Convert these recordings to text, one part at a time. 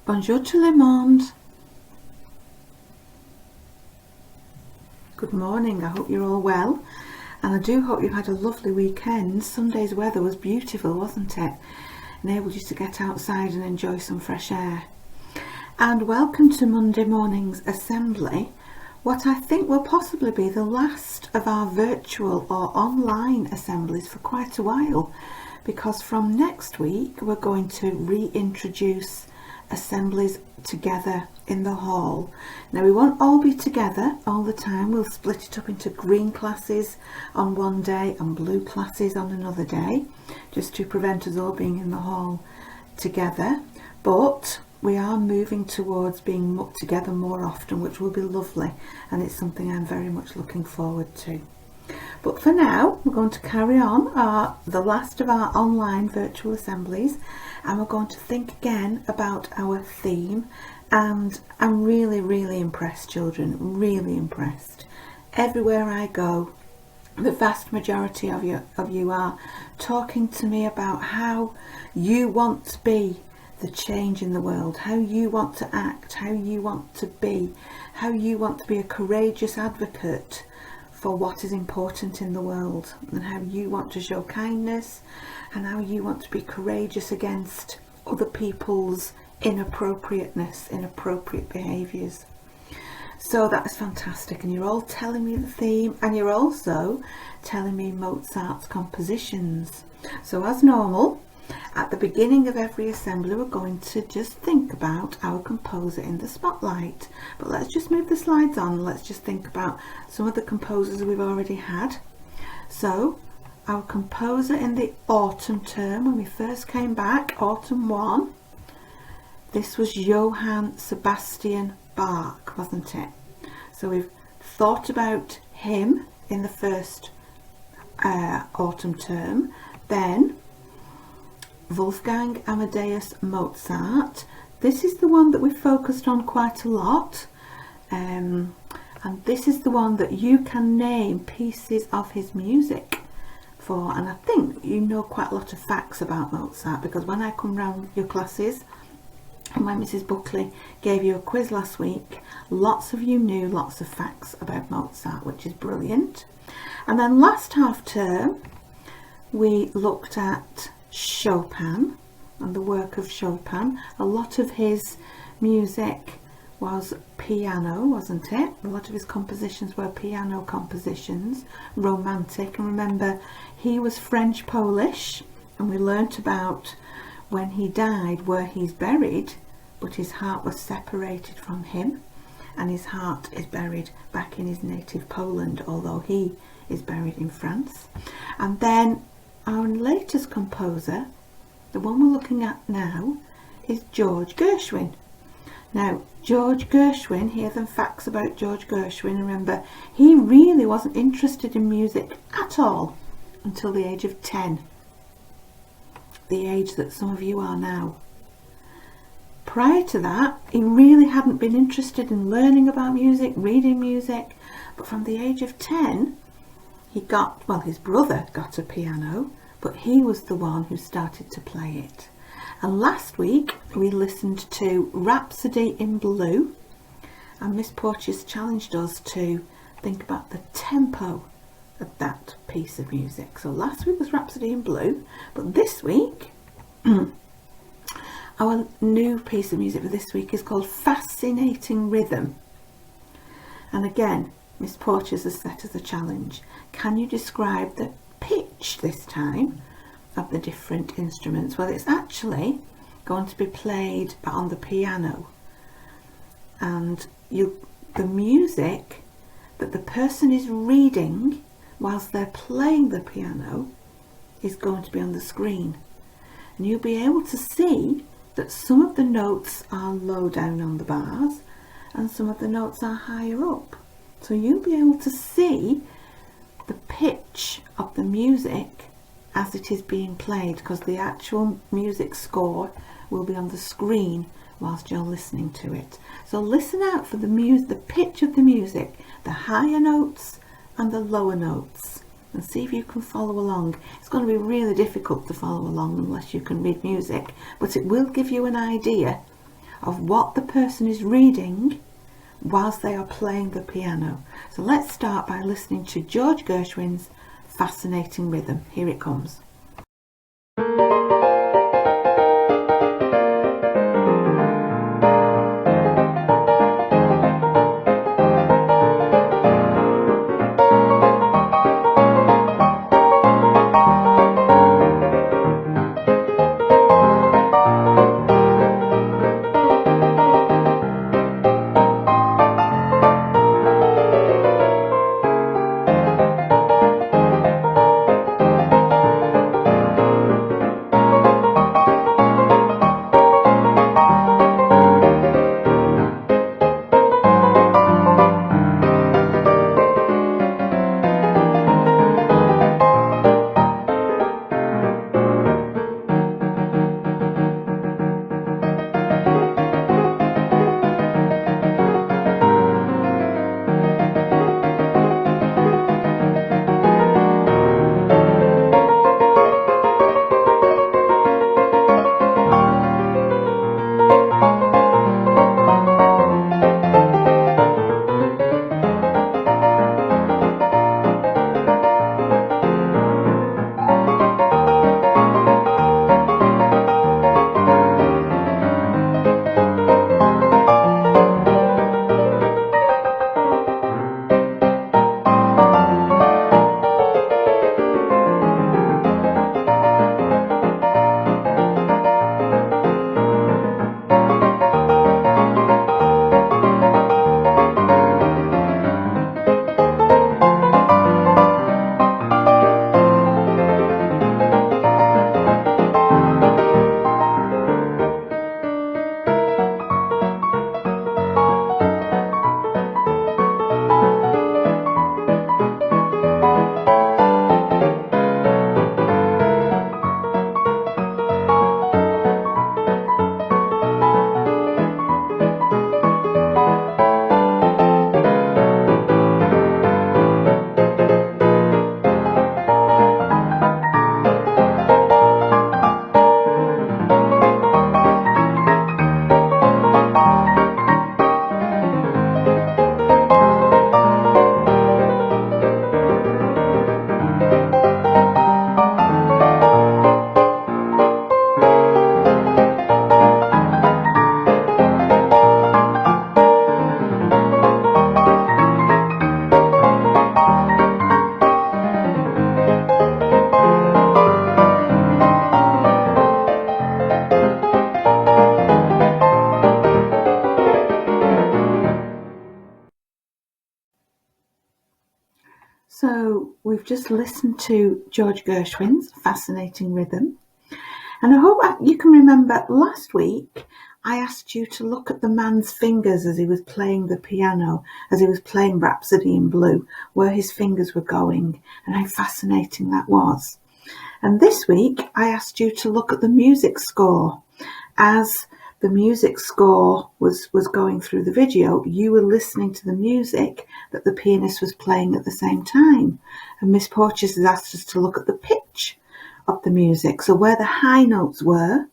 Bonjour tout le monde. Good morning, I hope you're all well, and I do hope you had a lovely weekend. Sunday's weather was beautiful, wasn't it? Enabled you to get outside and enjoy some fresh air. And welcome to Monday morning's assembly, what I think will possibly be the last of our virtual or online assemblies for quite a while, because from next week we're going to reintroduce assemblies together in the hall. Now we won't all be together all the time. We'll split it up into green classes on one day and blue classes on another day, just to prevent us all being in the hall together. But we are moving towards being together more often, which will be lovely, and it's something I'm very much looking forward to. But for now, we're going to carry on the last of our online virtual assemblies, and we're going to think again about our theme. And I'm really impressed, children, really impressed. Everywhere I go, the vast majority of you are talking to me about how you want to be the change in the world, how you want to act, how you want to be a courageous advocate for what is important in the world, and how you want to show kindness, and how you want to be courageous against other people's inappropriate behaviours. So that is fantastic, and you're all telling me the theme, and you're also telling me Mozart's compositions. So as normal, at the beginning of every assembly we're going to just think about our composer in the spotlight. But let's just move the slides on. Let's just think about some of the composers we've already had. So our composer in the autumn term, when we first came back, autumn 1, this was Johann Sebastian Bach, wasn't it? So we've thought about him in the first autumn term. Then Wolfgang Amadeus Mozart. This is the one that we focused on quite a lot, and this is the one that you can name pieces of his music for. And I think you know quite a lot of facts about Mozart, because when I come round your classes, and when Mrs. Buckley gave you a quiz last week, lots of you knew lots of facts about Mozart, which is brilliant. And then last half term we looked at Chopin and the work of Chopin. A lot of his music was piano, wasn't it? A lot of his compositions were piano compositions, romantic. And remember, he was French Polish, and we learnt about when he died where he's buried, but his heart was separated from him, and his heart is buried back in his native Poland, although he is buried in France. And then our latest composer, the one we're looking at now, is George Gershwin. Now, George Gershwin, hear the facts about George Gershwin. Remember, he really wasn't interested in music at all until the age of 10, the age that some of you are now. Prior to that, he really hadn't been interested in learning about music, reading music, but from the age of 10, his brother got a piano, but he was the one who started to play it. And last week we listened to Rhapsody in Blue, and Miss Porteous challenged us to think about the tempo of that piece of music. So last week was Rhapsody in Blue, but this week our new piece of music for this week is called Fascinating Rhythm. And again, Miss Porteous has set us a challenge. Can you describe the pitch this time of the different instruments? Well, it's actually going to be played on the piano, and the music that the person is reading whilst they're playing the piano is going to be on the screen, and you'll be able to see that some of the notes are low down on the bars and some of the notes are higher up. So you'll be able to see the pitch of the music as it is being played, because the actual music score will be on the screen whilst you're listening to it. So listen out for the pitch of the music, the higher notes and the lower notes, and see if you can follow along. It's going to be really difficult to follow along unless you can read music, but it will give you an idea of what the person is reading whilst they are playing the piano. So let's start by listening to George Gershwin's Fascinating Rhythm. Here it comes. So we've just listened to George Gershwin's Fascinating Rhythm, and I hope you can remember last week I asked you to look at the man's fingers as he was playing the piano, as he was playing Rhapsody in Blue, where his fingers were going, and how fascinating that was. And this week I asked you to look at the music score. As the music score was going through the video, you were listening to the music that the pianist was playing at the same time. And Miss Porches has asked us to look at the pitch of the music, so where the high notes were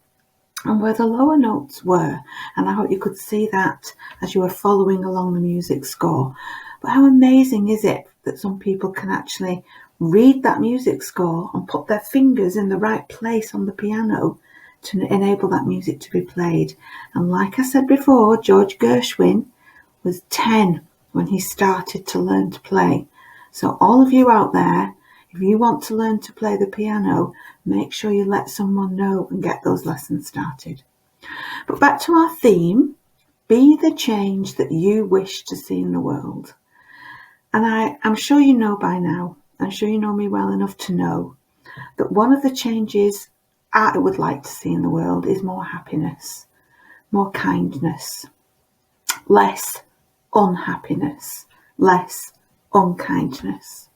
and where the lower notes were. And I hope you could see that as you were following along the music score. But how amazing is it that some people can actually read that music score and put their fingers in the right place on the piano to enable that music to be played. And like I said before, George Gershwin was 10 when he started to learn to play. So all of you out there, if you want to learn to play the piano, make sure you let someone know and get those lessons started. But back to our theme, be the change that you wish to see in the world. And I'm sure you know by now, I'm sure you know me well enough to know that one of the changes I would like to see in the world is more happiness, more kindness, less unhappiness, less unkindness.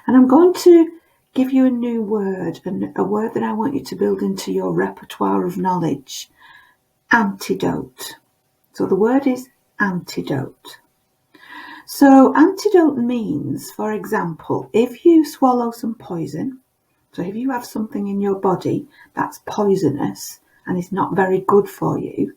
And I'm going to give you a new word, and a word that I want you to build into your repertoire of knowledge: antidote. So the word is antidote. So antidote means, for example, if you swallow some poison, so if you have something in your body that's poisonous and is not very good for you,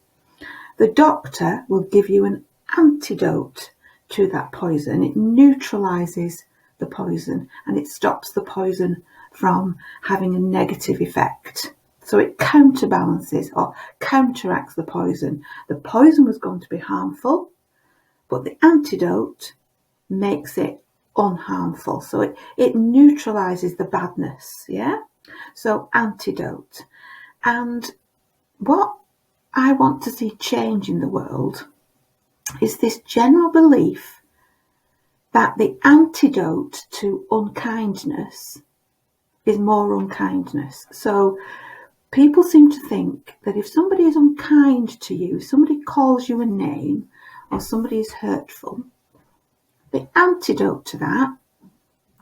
the doctor will give you an antidote to that poison. It neutralizes the poison and it stops the poison from having a negative effect. So it counterbalances or counteracts the poison. The poison was going to be harmful, but the antidote makes it unharmful. So it neutralizes the badness. Yeah. So antidote. And what I want to see change in the world is this general belief that the antidote to unkindness is more unkindness. So people seem to think that if somebody is unkind to you, somebody calls you a name or somebody is hurtful, the antidote to that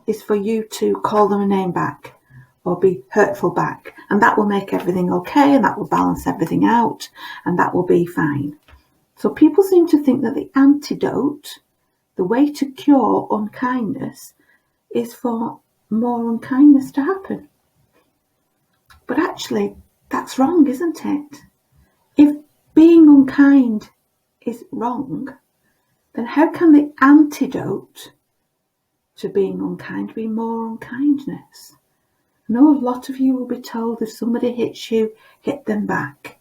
is for you to call them a name back or be hurtful back, and that will make everything okay, and that will balance everything out, and that will be fine. So people seem to think that the antidote, the way to cure unkindness, is for more unkindness to happen. But actually, that's wrong, isn't it? If being unkind is wrong, then how can the antidote to being unkind be more unkindness? I know a lot of you will be told if somebody hits you, hit them back.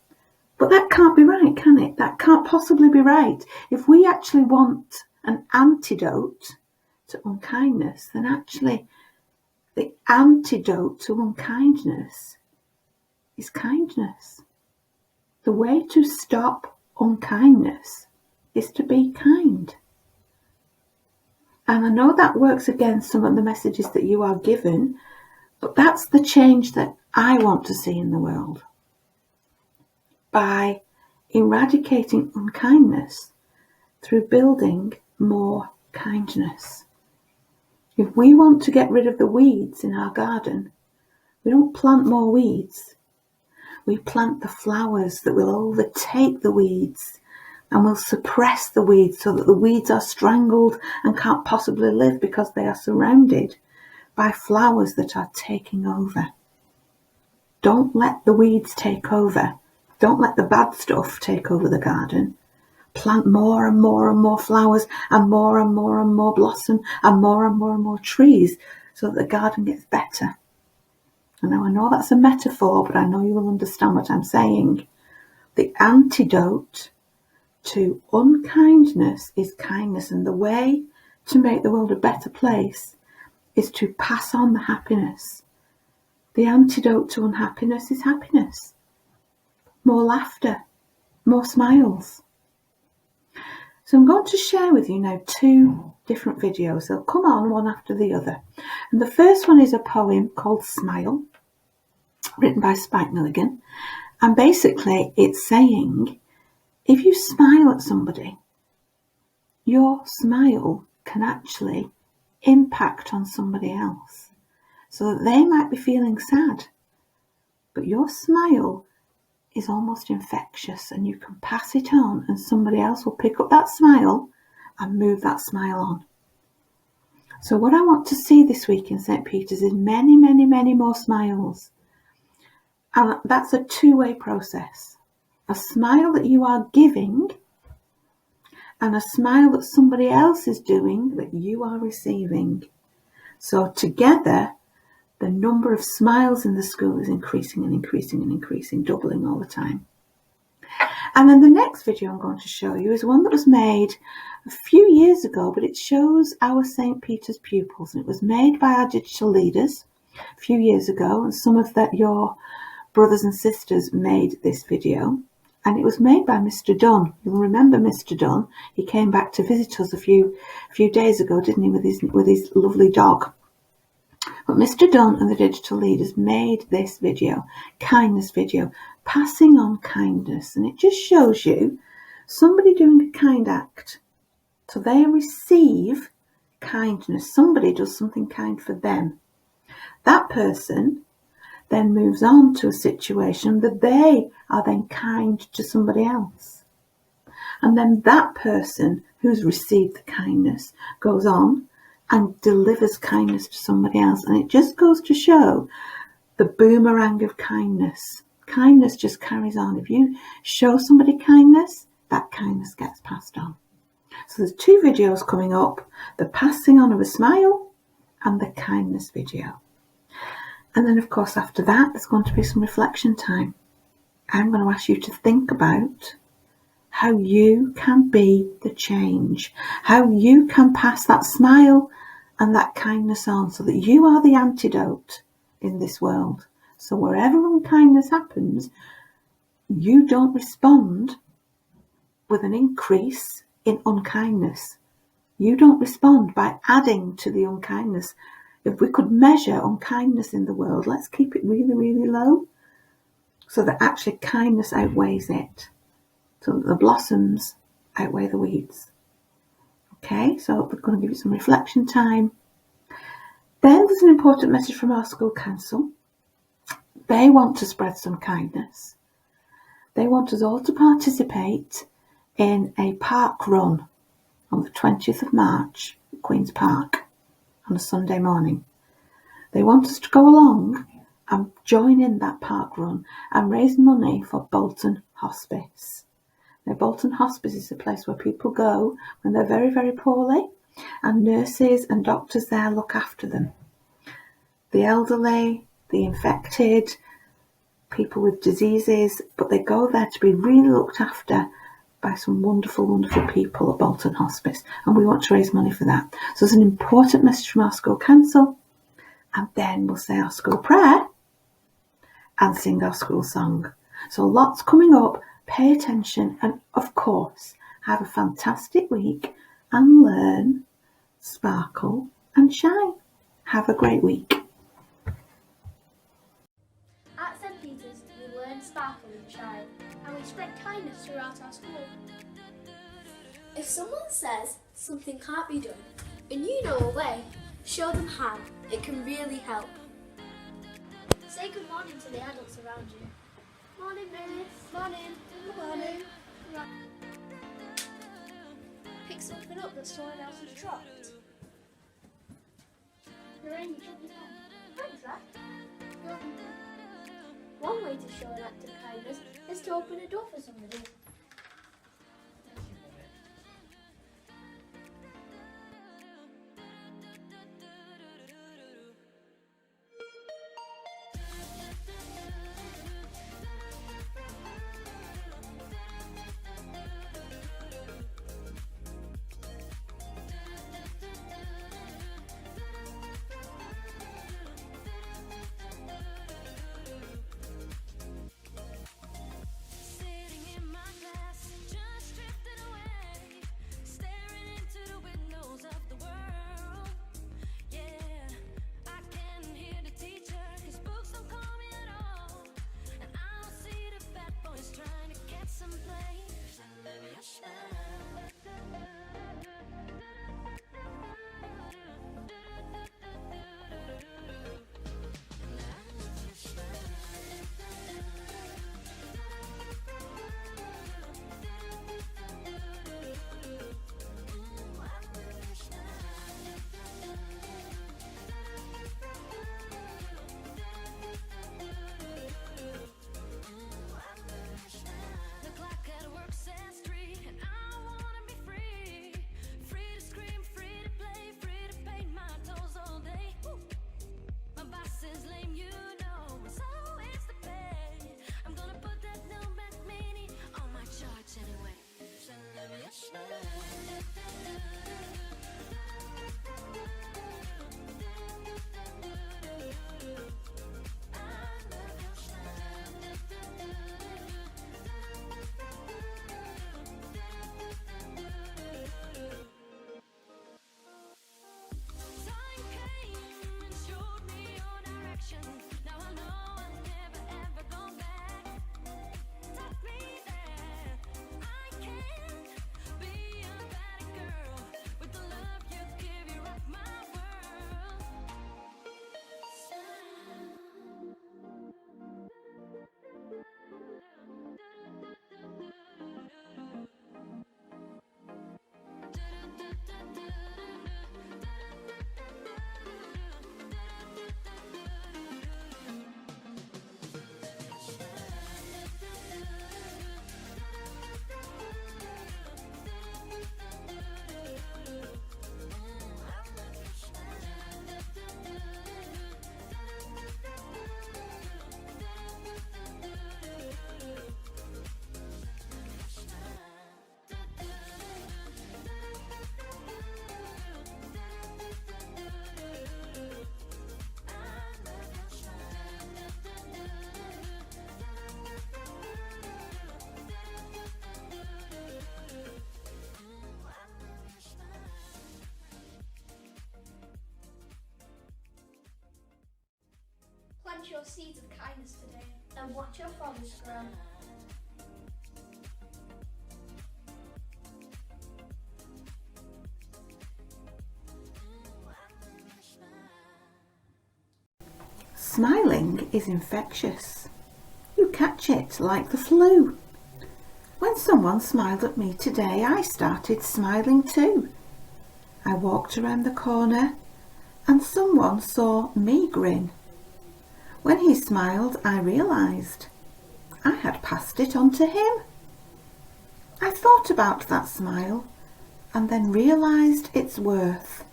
But that can't be right, can it? That can't possibly be right. If we actually want an antidote to unkindness, then actually the antidote to unkindness is kindness. The way to stop unkindness is to be kind. And I know that works against some of the messages that you are given, but that's the change that I want to see in the world. By eradicating unkindness through building more kindness. If we want to get rid of the weeds in our garden, we don't plant more weeds. We plant the flowers that will overtake the weeds and will suppress the weeds so that the weeds are strangled and can't possibly live because they are surrounded by flowers that are taking over. Don't let the weeds take over. Don't let the bad stuff take over the garden. Plant more and more and more flowers and more and more and more blossom and more and more and more trees so that the garden gets better. And now I know that's a metaphor, but I know you will understand what I'm saying. The antidote to unkindness is kindness, and the way to make the world a better place is to pass on the happiness. The antidote to unhappiness is happiness. More laughter, more smiles. So I'm going to share with you now 2 different videos. They'll come on one after the other. And the first one is a poem called Smile, written by Spike Milligan. And basically it's saying, if you smile at somebody, your smile can actually impact on somebody else. So that they might be feeling sad, but your smile is almost infectious and you can pass it on and somebody else will pick up that smile and move that smile on. So what I want to see this week in St. Peter's is many, many, many more smiles. And that's a 2-way process. A smile that you are giving and a smile that somebody else is doing that you are receiving. So together, the number of smiles in the school is increasing and increasing and increasing, doubling all the time. And then the next video I'm going to show you is one that was made a few years ago, but it shows our St. Peter's pupils. And it was made by our digital leaders a few years ago, and some of your brothers and sisters made this video. And it was made by Mr. Dunn. You'll remember Mr. Dunn. He came back to visit us a few days ago, didn't he, with his lovely dog. But Mr. Dunn and the digital leaders made this video, kindness video, passing on kindness. And it just shows you somebody doing a kind act. So they receive kindness. Somebody does something kind for them. That person then moves on to a situation that they are then kind to somebody else. And then that person who's received the kindness goes on and delivers kindness to somebody else. And it just goes to show the boomerang of kindness. Kindness just carries on. If you show somebody kindness, that kindness gets passed on. So there's 2 videos coming up, the passing on of a smile and the kindness video. And then of course after that there's going to be some reflection time. I'm going to ask you to think about how you can be the change, how you can pass that smile and that kindness on so that you are the antidote in this world. So wherever unkindness happens, you don't respond with an increase in unkindness. You don't respond by adding to the unkindness. If we could measure unkindness in the world, let's keep it really, really low so that actually kindness outweighs it, so that the blossoms outweigh the weeds. Okay, so we're going to give you some reflection time. Then there's an important message from our school council. They want to spread some kindness. They want us all to participate in a park run on the 20th of March at Queen's Park on a Sunday morning. They want us to go along and join in that park run and raise money for Bolton Hospice. Now, Bolton Hospice is a place where people go when they're very, very poorly, and nurses and doctors there look after them. The elderly, the infected, people with diseases, but they go there to be really looked after by some wonderful, wonderful people at Bolton Hospice, and we want to raise money for that. So it's an important message from our school council, and then we'll say our school prayer and sing our school song. So lots coming up. Pay attention, and of course have a fantastic week and learn, sparkle and shine. Have a great week. At St Peter's we learn, sparkle and shine, and we spread kindness throughout our school. If someone says something can't be done and you know a way, show them how. It can really help. Say good morning to the adults around you. Morning, miss. Morning. Good morning. Right. Pick something up that someone else has dropped. Lorraine, you dropped your pen. Thanks, Zach. One way to show an act of kindness is to open a door for somebody. Sitting in my plant your seeds of kindness today and watch your fronds grow. Smiling is infectious. You catch it like the flu. When someone smiled at me today, I started smiling too. I walked around the corner and someone saw me grin. When he smiled, I realised I had passed it on to him. I thought about that smile and then realised its worth.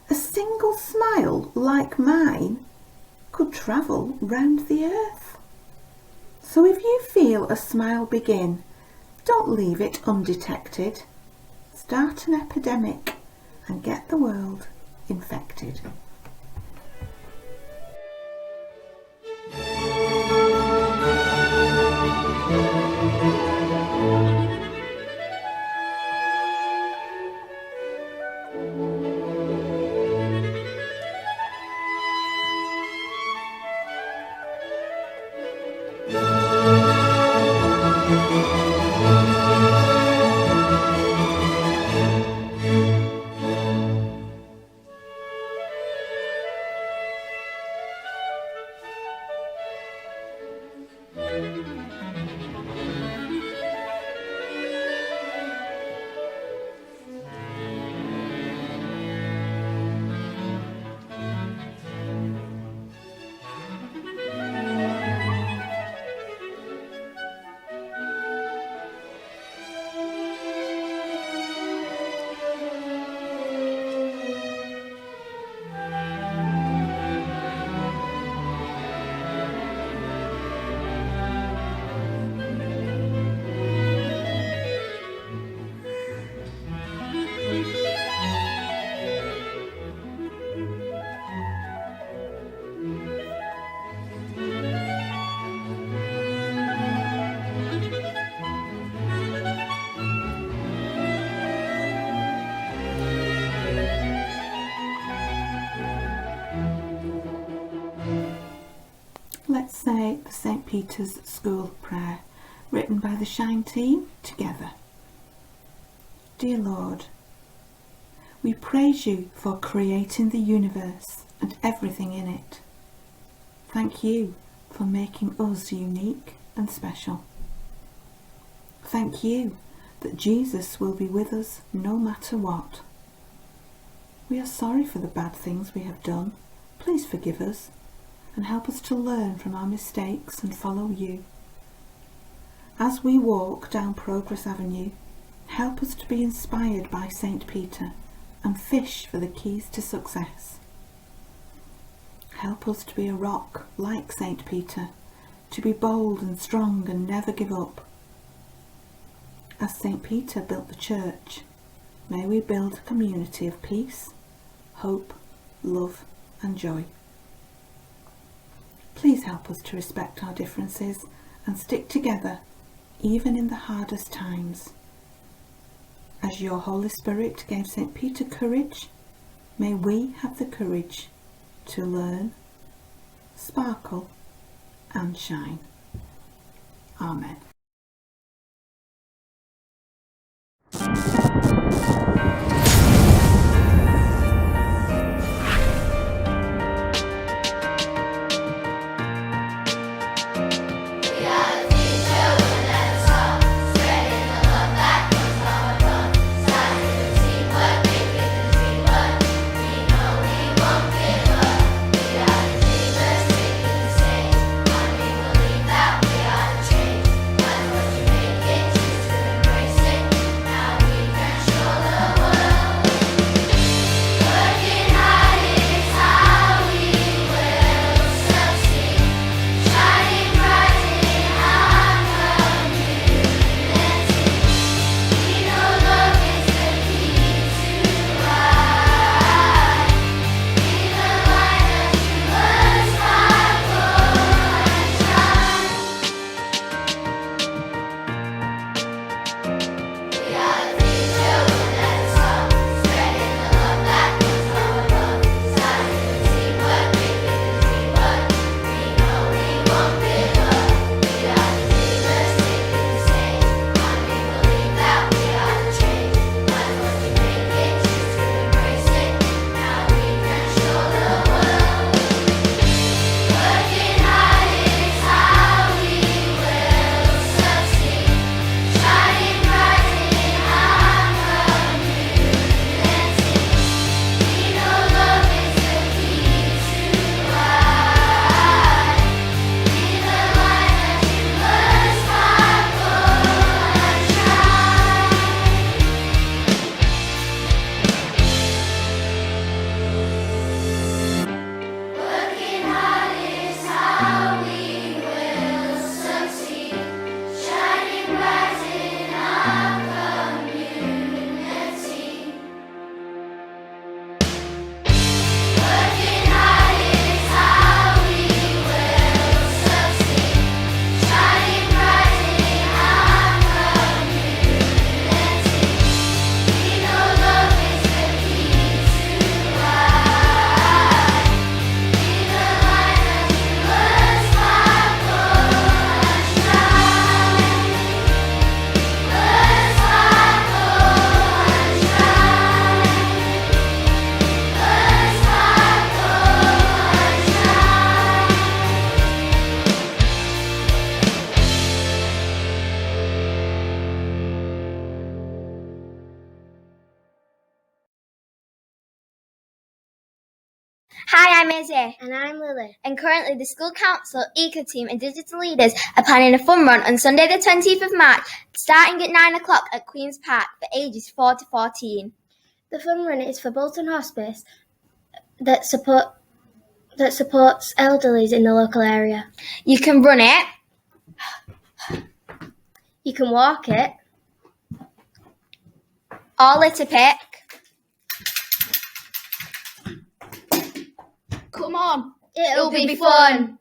A single smile like mine could travel round the earth. So if you feel a smile begin, don't leave it undetected. Start an epidemic and get the world infected. Let's say the St. Peter's School prayer, written by the Shine team, together. Dear Lord, we praise you for creating the universe and everything in it. Thank you for making us unique and special. Thank you that Jesus will be with us no matter what. We are sorry for the bad things we have done. Please forgive us and help us to learn from our mistakes and follow you. As we walk down Progress Avenue, help us to be inspired by St. Peter and fish for the keys to success. Help us to be a rock like St. Peter, to be bold and strong and never give up. As St. Peter built the church, may we build a community of peace, hope, love and joy. Please help us to respect our differences and stick together even in the hardest times. As your Holy Spirit gave St. Peter courage, may we have the courage to learn, sparkle and shine. Amen. Izzy. And I'm Lily. And currently the school council, eco team and digital leaders are planning a fun run on Sunday the 20th of March, starting at 9 o'clock at Queen's Park for ages 4 to 14. The fun run is for Bolton Hospice that supports elderlies in the local area. You can run it, You can walk it, or litter pick. Come on, it'll be fun.